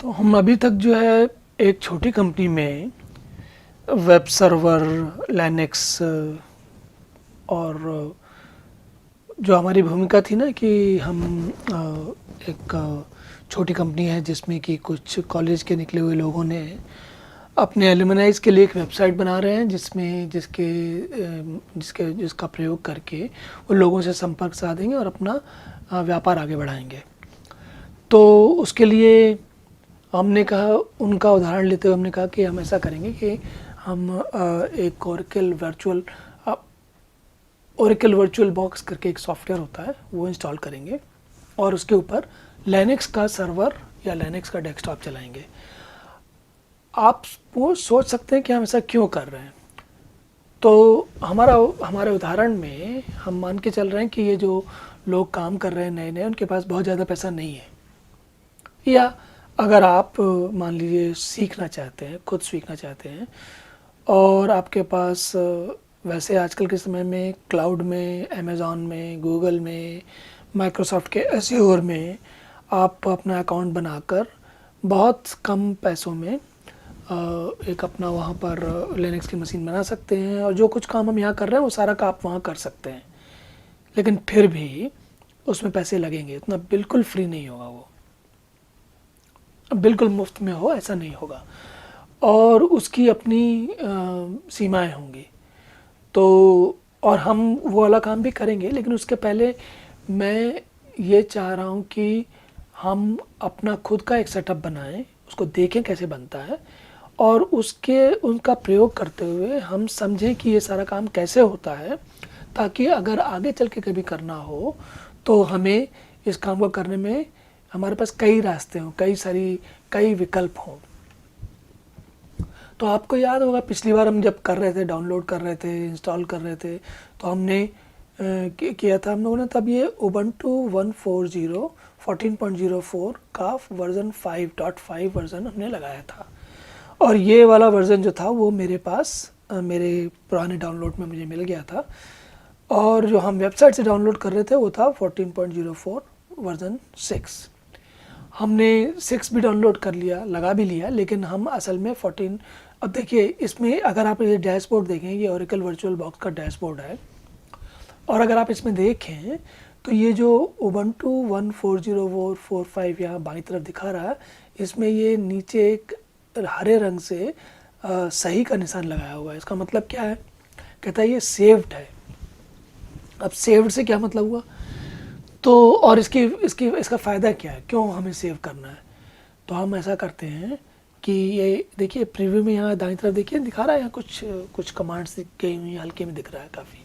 तो हम अभी तक जो है एक छोटी कंपनी में वेब सर्वर, लिनक्स और जो हमारी भूमिका थी ना कि हम एक छोटी कंपनी है जिसमें कि कुछ कॉलेज के निकले हुए लोगों ने अपने एलुमनाइज के लिए एक वेबसाइट बना रहे हैं जिसमें जिसका प्रयोग करके वो लोगों से संपर्क साधेंगे और अपना व्यापार आगे बढ़ाएंगे। तो उसके लिए हमने कहा, उनका उदाहरण लेते हुए हमने कहा कि हम ऐसा करेंगे कि हम एक ओरेकल वर्चुअल बॉक्स करके एक सॉफ्टवेयर होता है वो इंस्टॉल करेंगे और उसके ऊपर लिनक्स का सर्वर या लिनक्स का डेस्कटॉप चलाएंगे। आप वो सोच सकते हैं कि हम ऐसा क्यों कर रहे हैं। तो हमारे उदाहरण में हम मान के चल रहे हैं कि ये जो लोग काम कर रहे हैं नए नए, उनके पास बहुत ज़्यादा पैसा नहीं है, या अगर आप मान लीजिए सीखना चाहते हैं, खुद सीखना चाहते हैं और आपके पास वैसे आजकल के समय में क्लाउड में, अमेज़ॉन में, गूगल में, माइक्रोसॉफ्ट के एज़्योर में आप अपना अकाउंट बनाकर बहुत कम पैसों में एक अपना वहाँ पर लिनक्स की मशीन बना सकते हैं और जो कुछ काम हम यहाँ कर रहे हैं वो सारा काम आप वहाँ कर सकते हैं। लेकिन फिर भी उसमें पैसे लगेंगे, इतना बिल्कुल फ्री नहीं होगा, वो बिल्कुल मुफ्त में हो ऐसा नहीं होगा और उसकी अपनी सीमाएं होंगी। तो और हम वो वाला काम भी करेंगे, लेकिन उसके पहले मैं ये चाह रहा हूँ कि हम अपना खुद का एक सेटअप बनाएं, उसको देखें कैसे बनता है और उनका प्रयोग करते हुए हम समझें कि ये सारा काम कैसे होता है, ताकि अगर आगे चल के कभी करना हो तो हमें इस काम को करने में हमारे पास कई रास्ते हों, कई विकल्प हों। तो आपको याद होगा पिछली बार हम जब कर रहे थे, डाउनलोड कर रहे थे, इंस्टॉल कर रहे थे, तो हमने किया था हम लोगों ने, तब ये उबंटू 14.04 का वर्ज़न 5.5 वर्ज़न हमने लगाया था और ये वाला वर्ज़न जो था वो मेरे पास मेरे पुराने डाउनलोड में मुझे मिल गया था और जो हम वेबसाइट से डाउनलोड कर रहे थे वो था 14.04 वर्ज़न 6। हमने 6 भी डाउनलोड कर लिया, लगा भी लिया, लेकिन हम असल में 14। अब देखिए इसमें अगर आप ये डैशबोर्ड देखें, ये ओरेकल वर्चुअल बॉक्स का डैशबोर्ड है और अगर आप इसमें देखें तो ये जो उबंटू 140445 यहाँ बाईं तरफ दिखा रहा है, इसमें ये नीचे एक हरे रंग से सही का निशान लगाया हुआ है। इसका मतलब क्या है? कहता है ये सेव्ड है। अब सेव्ड से क्या मतलब हुआ? तो और इसका फ़ायदा क्या है, क्यों हमें सेव करना है? तो हम ऐसा करते हैं कि ये देखिए प्रीव्यू में यहाँ दाईं तरफ देखिए दिखा रहा है, यहाँ कुछ कमांड्स गई हुई हल्के में दिख रहा है काफ़ी।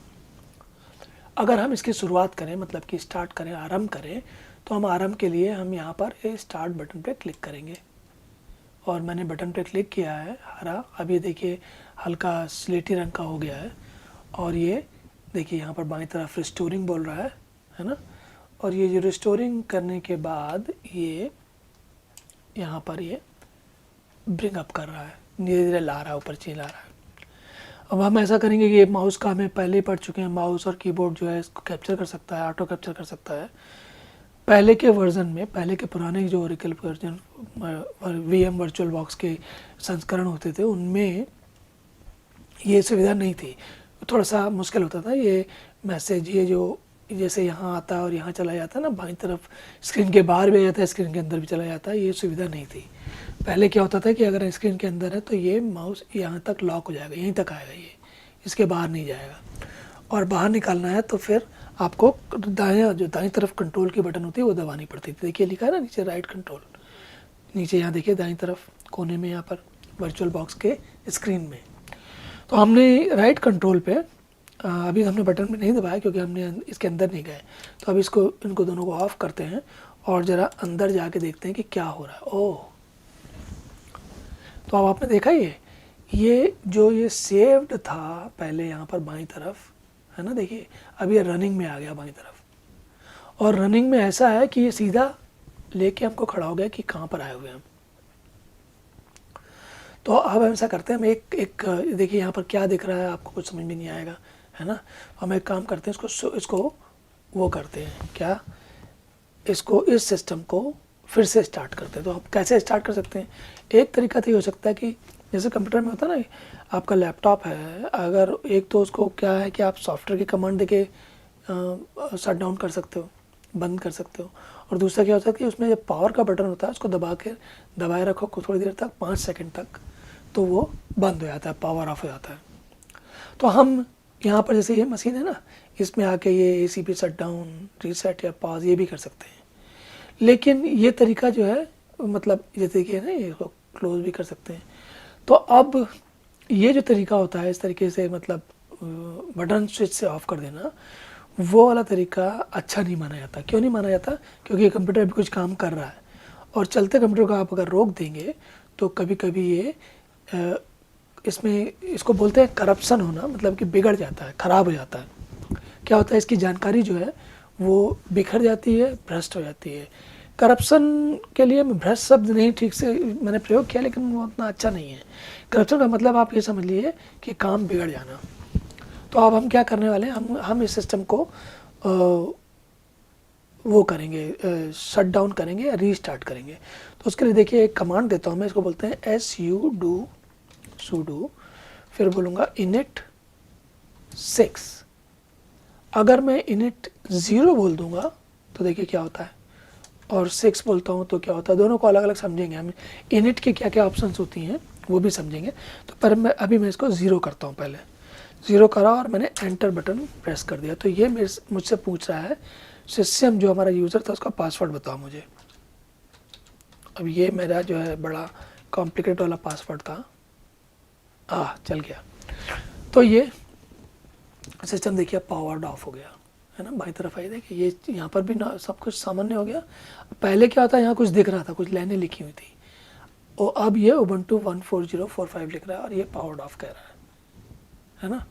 अगर हम इसकी शुरुआत करें, मतलब कि स्टार्ट करें, आरंभ करें, तो हम आरंभ के लिए हम यहाँ पर स्टार्ट बटन पे क्लिक करेंगे और मैंने बटन पे क्लिक किया है हरा। अब ये देखिए हल्का स्लेटी रंग का हो गया है और ये देखिए यहाँ पर बाईं तरफ रिस्टोरिंग बोल रहा है ना। और ये जो रिस्टोरिंग करने के बाद ये यहाँ पर ये ब्रिंग अप कर रहा है, धीरे धीरे ला रहा है, ऊपर चिल्ला रहा है। अब हम ऐसा करेंगे कि ये माउस का हमें पहले ही पढ़ चुके हैं, माउस और कीबोर्ड जो है इसको कैप्चर कर सकता है, ऑटो कैप्चर कर सकता है। पहले के वर्ज़न में, पहले के पुराने जो Oracle version VM virtual box के संस्करण होते थे उनमें ये सुविधा नहीं थी, थोड़ा सा मुश्किल होता था। ये मैसेज ये जो जैसे यहाँ आता है और यहाँ चला जाता है ना, बाईं तरफ स्क्रीन के बाहर भी आ जाता है, स्क्रीन के अंदर भी चला जाता है, ये सुविधा नहीं थी। पहले क्या होता था कि अगर स्क्रीन के अंदर है तो ये माउस यहाँ तक लॉक हो जाएगा, यहीं तक आएगा, ये इसके बाहर नहीं जाएगा। और बाहर निकालना है तो फिर आपको दाईं तरफ कंट्रोल की बटन होती है वो दबानी पड़ती थी। देखिए लिखा है ना नीचे राइट कंट्रोल, नीचे यहाँ देखिए दाईं तरफ कोने में यहाँ पर वर्चुअल बॉक्स के स्क्रीन में। तो हमने राइट कंट्रोल पे अभी हमने बटन में नहीं दबाया क्योंकि हमने इसके अंदर नहीं गए। तो अब इनको दोनों को ऑफ करते हैं और ज़रा अंदर जाके देखते हैं कि क्या हो रहा है। ओह, तो अब आपने देखा ये जो ये सेव्ड था पहले यहाँ पर बाईं तरफ है ना, देखिए अब ये रनिंग में आ गया बाईं तरफ। और रनिंग में ऐसा है कि ये सीधा लेके हमको खड़ा हो गया कि कहाँ पर आए हुए हम। तो अब हम ऐसा करते हैं, हम एक देखिए यहाँ पर क्या दिख रहा है, आपको कुछ समझ में नहीं आएगा है ना। हम एक काम करते हैं, इसको वो करते हैं क्या, इसको इस सिस्टम को फिर से स्टार्ट करते हैं। तो आप कैसे स्टार्ट कर सकते हैं? एक तरीका तो ये हो सकता है कि जैसे कंप्यूटर में होता है ना, आपका लैपटॉप है, अगर एक तो उसको क्या है कि आप सॉफ्टवेयर की कमांड देके शट डाउन कर सकते हो, बंद कर सकते हो। और दूसरा क्या होता है कि उसमें जब पावर का बटन होता है उसको दबाए रखो थोड़ी देर तक, 5 सेकंड तक, तो वो बंद हो जाता है, पावर ऑफ हो जाता है। तो हम यहाँ पर जैसे ये मशीन है ना, इसमें आके ये एसी पे शट डाउन, रीसेट या पॉज ये भी कर सकते हैं। लेकिन ये तरीका जो है, मतलब जैसे कि है ना, ये क्लोज भी कर सकते हैं। तो अब ये जो तरीका होता है इस तरीके से, मतलब बटन स्विच से ऑफ कर देना, वो वाला तरीका अच्छा नहीं माना जाता। क्यों नहीं माना जाता? क्योंकि कंप्यूटर भी कुछ काम कर रहा है, और चलते कंप्यूटर को आप अगर रोक देंगे तो कभी कभी ये इसमें, इसको बोलते हैं करप्शन होना, मतलब कि बिगड़ जाता है, ख़राब हो जाता है। क्या होता है, इसकी जानकारी जो है वो बिखर जाती है, भ्रष्ट हो जाती है। करप्शन के लिए मैं भ्रष्ट शब्द नहीं ठीक से मैंने प्रयोग किया, लेकिन वो उतना अच्छा नहीं है। करप्शन का मतलब आप ये समझ लीजिए कि काम बिगड़ जाना। तो अब हम क्या करने वाले हैं, हम इस सिस्टम को वो करेंगे, शट डाउन करेंगे या रीस्टार्ट करेंगे। तो उसके लिए देखिए एक कमांड देता हूँ मैं, इसको बोलते हैं sudo, फिर बोलूँगा init 6। अगर मैं init 0 बोल दूँगा तो देखिए क्या होता है, और 6 बोलता हूँ तो क्या होता है। दोनों को अलग अलग समझेंगे हम, init के क्या क्या ऑप्शंस होती हैं वो भी समझेंगे। तो पर अभी मैं इसको 0 करता हूँ। पहले 0 करा और मैंने एंटर बटन प्रेस कर दिया। तो ये मुझसे पूछ रहा है, सिस्टम जो हमारा यूज़र था उसका पासवर्ड बताओ मुझे। अब ये मेरा जो है बड़ा कॉम्प्लिकेटेड वाला पासवर्ड था, चल गया। तो ये सिस्टम देखिए पावर्ड ऑफ हो गया है ना। बाई तरफ आई देखिए, ये यहाँ पर भी ना सब कुछ सामान्य हो गया। पहले क्या होता है, यहाँ कुछ दिख रहा था, कुछ लाइनें लिखी हुई थी, और अब ये Ubuntu 14045 लिख रहा है और ये पावर्ड ऑफ कह रहा है ना।